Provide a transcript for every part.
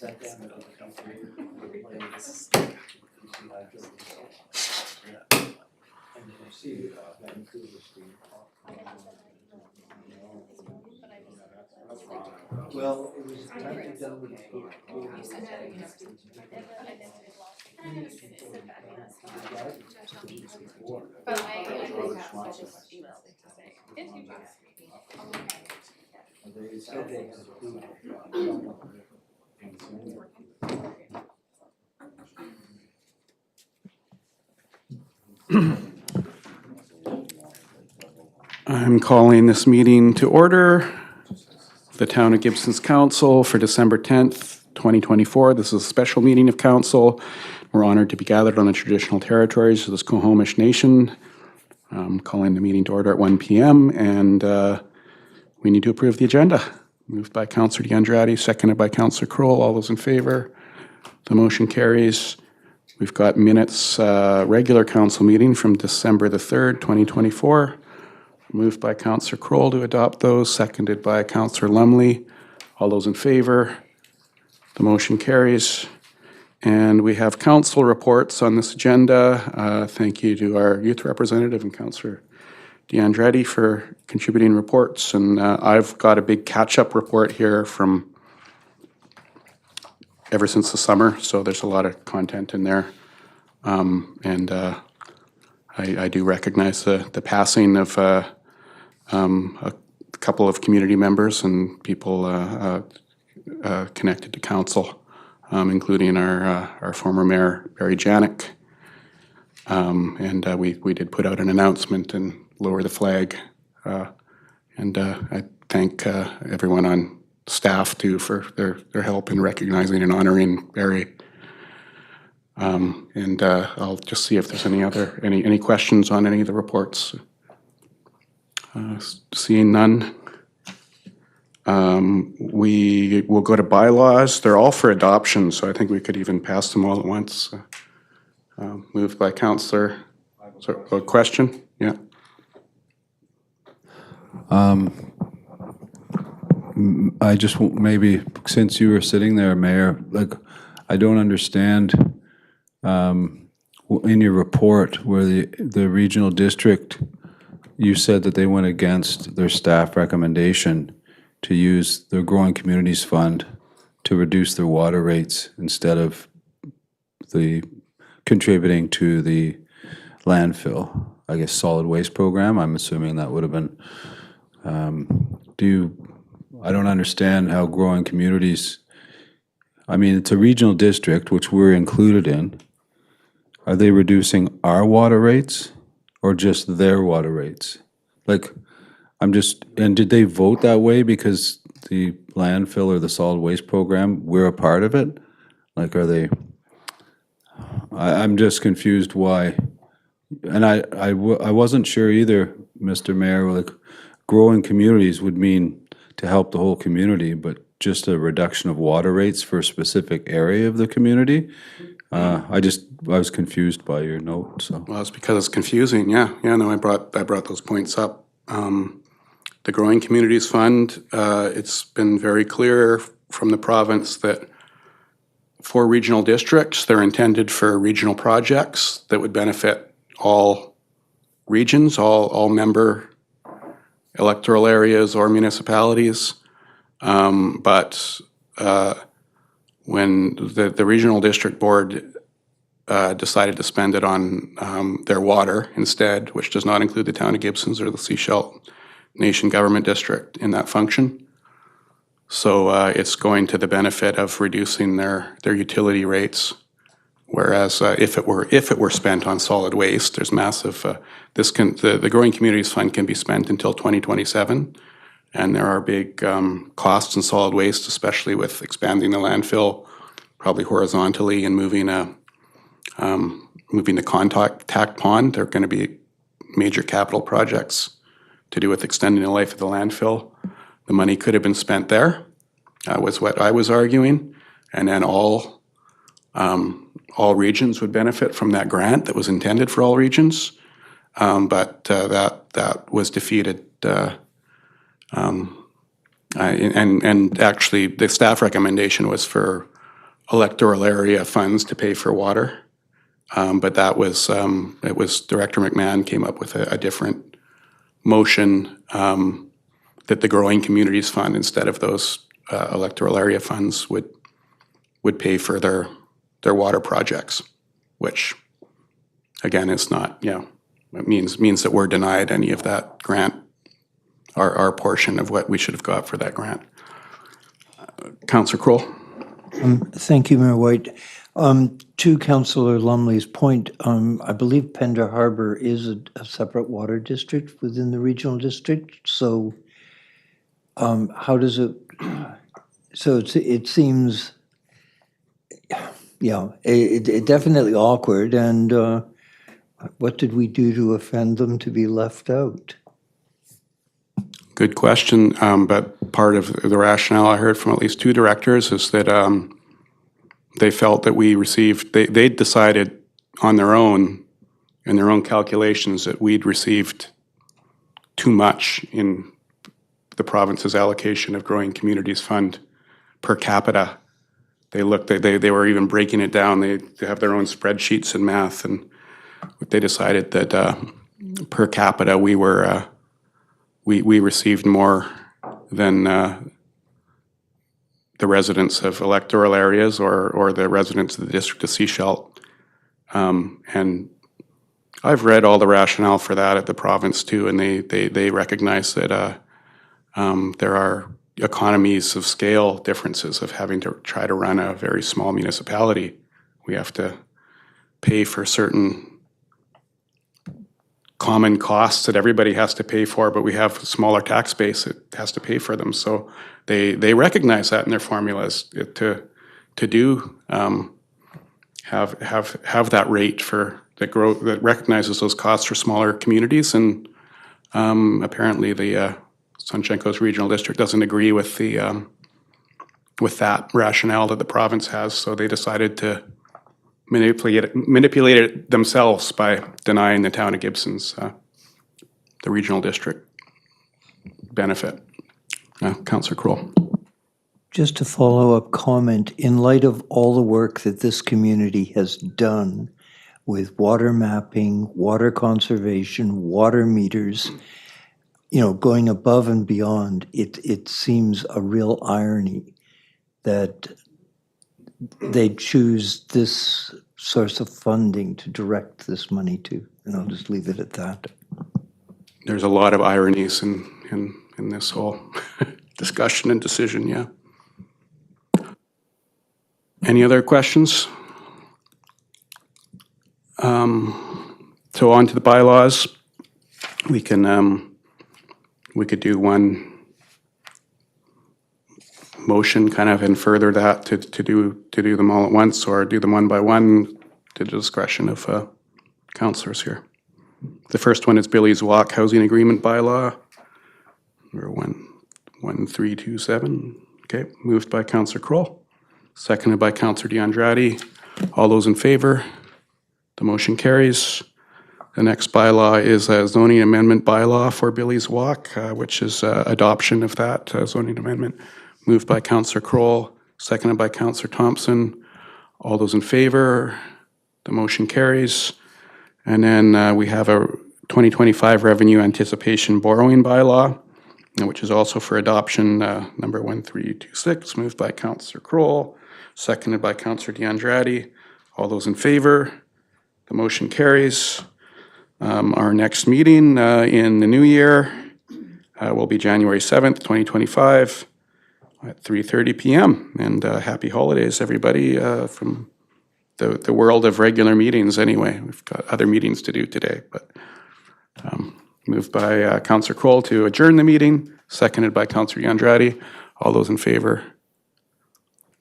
Well, it was actually done with But I'll just email it to say. they said they had approved. I'm calling this meeting to order. The Town of Gibsons Council for December 10th, 2024. This is a special meeting of council. We're honored to be gathered on the traditional territories of this Cohomish Nation. I'm calling the meeting to order at 1 p.m. and we need to approve the agenda. Moved by Councillor D'Andrade, seconded by Councillor Kroll. All those in favor? The motion carries. We've got minutes, regular council meeting from December the 3rd, 2024. Moved by Councillor Kroll to adopt those, seconded by Councillor Lumley. All those in favor? The motion carries. And we have council reports on this agenda. Thank you to our youth representative and Councillor D'Andrade for contributing reports. And I've got a big catch-up report here from ever since the summer, so there's a lot of content in there. I do recognize the passing of a couple of community members and people connected to council, including our former mayor, Barry Janik. We did put out an announcement and lower the flag. I thank everyone on staff too for their help in recognizing and honoring Barry. I'll just see if there's any questions on any of the reports. Seeing none, we will go to bylaws. They're all for adoption, so I think we could even pass them all at once. Moved by Councillor. So, a question? Yeah. I just maybe since you were sitting there, Mayor, like I don't understand in your report where the regional district, you said that they went against their staff recommendation to use the Growing Communities Fund to reduce their water rates instead of the contributing to the landfill, I guess, solid waste program. I'm assuming that would have been, I don't understand how Growing Communities, I mean, it's a regional district, which we're included in. Are they reducing our water rates or just their water rates? Like, and did they vote that way because the landfill or the solid waste program, we're a part of it? Like, are they, I'm just confused why. And I wasn't sure either, Mr. Mayor, like growing communities would mean to help the whole community, but just a reduction of water rates for a specific area of the community. I was confused by your note. So Well, it's because it's confusing. Yeah. No, I brought those points up. The Growing Communities Fund. It's been very clear from the province that for regional districts, they're intended for regional projects that would benefit all regions, all member electoral areas or municipalities. But when the regional district board decided to spend it on their water instead, which does not include the town of Gibsons or the Sechelt Nation Government District in that function. So it's going to the benefit of reducing their utility rates. Whereas if it were spent on solid waste, there's massive. The Growing Communities Fund can be spent until 2027, and there are big costs in solid waste, especially with expanding the landfill, probably horizontally, and moving the contact pond. There are going to be major capital projects to do with extending the life of the landfill. The money could have been spent there, was what I was arguing, and then all regions would benefit from that grant that was intended for all regions. But that was defeated. And actually, the staff recommendation was for electoral area funds to pay for water. But that was, it was Director McMahon came up with a different motion that the Growing Communities Fund, instead of those electoral area funds, would pay for their water projects, which, again, is not, it means that we're denied any of that grant, our portion of what we should have got for that grant. Councillor Kroll? Thank you, Mayor White. To Councillor Lumley's point, I believe Pender Harbour is a separate water district within the regional district. So how does it, so it seems, it definitely awkward. And what did we do to offend them to be left out? Good question, but part of the rationale I heard from at least two directors is that they felt that we received, they decided on their own, in their own calculations, that we'd received too much in the province's allocation of Growing Communities Fund per capita. They looked, they were even breaking it down. They have their own spreadsheets and math, and they decided that per capita we were, we received more than the residents of electoral areas or the residents of the District of Sechelt. And I've read all the rationale for that at the province too, and they recognize that there are economies of scale differences of having to try to run a very small municipality. We have to pay for certain common costs that everybody has to pay for, but we have a smaller tax base that has to pay for them. So they recognize that in their formulas to do have that rate for that recognizes those costs for smaller communities. And apparently the Sunshine Coast Regional District doesn't agree with the with that rationale that the province has. So they decided to manipulate it themselves by denying the town of Gibsons the regional district benefit. Councillor Kroll. Just a follow-up comment, in light of all the work that this community has done with water mapping, water conservation, water meters, going above and beyond, it seems a real irony that they choose this source of funding to direct this money to, and I'll just leave it at that. There's a lot of ironies in this whole discussion and decision, yeah. Any other questions? So on to the bylaws. We could do one motion kind of and further that to do them all at once, or do them one by one to the discretion of councillors here. The first one is Billy's Walk Housing Agreement Bylaw, number 1327. Okay, moved by Councillor Kroll, seconded by Councillor DeAndrade. All those in favor? The motion carries. The next bylaw is a zoning amendment bylaw for Billy's Walk, which is adoption of that zoning amendment. Moved by Councillor Kroll, seconded by Councillor Thompson. All those in favor? The motion carries. And then we have a 2025 revenue anticipation borrowing bylaw, which is also for adoption, number 1326, moved by Councillor Kroll, seconded by Councillor DeAndrade. All those in favor? The motion carries. Our next meeting in the new year will be January 7th, 2025 at 3:30 p.m. And happy holidays, everybody, from the world of regular meetings anyway. We've got other meetings to do today, but moved by Councillor Kroll to adjourn the meeting, seconded by Councillor DeAndrade. All those in favor?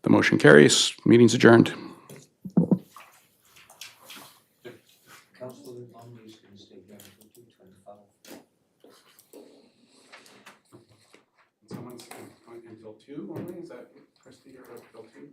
The motion carries. Meeting's adjourned. Councillor Lumley's going to stay here until 2:25. Someone's until 2 only? Is that Christie or until 2?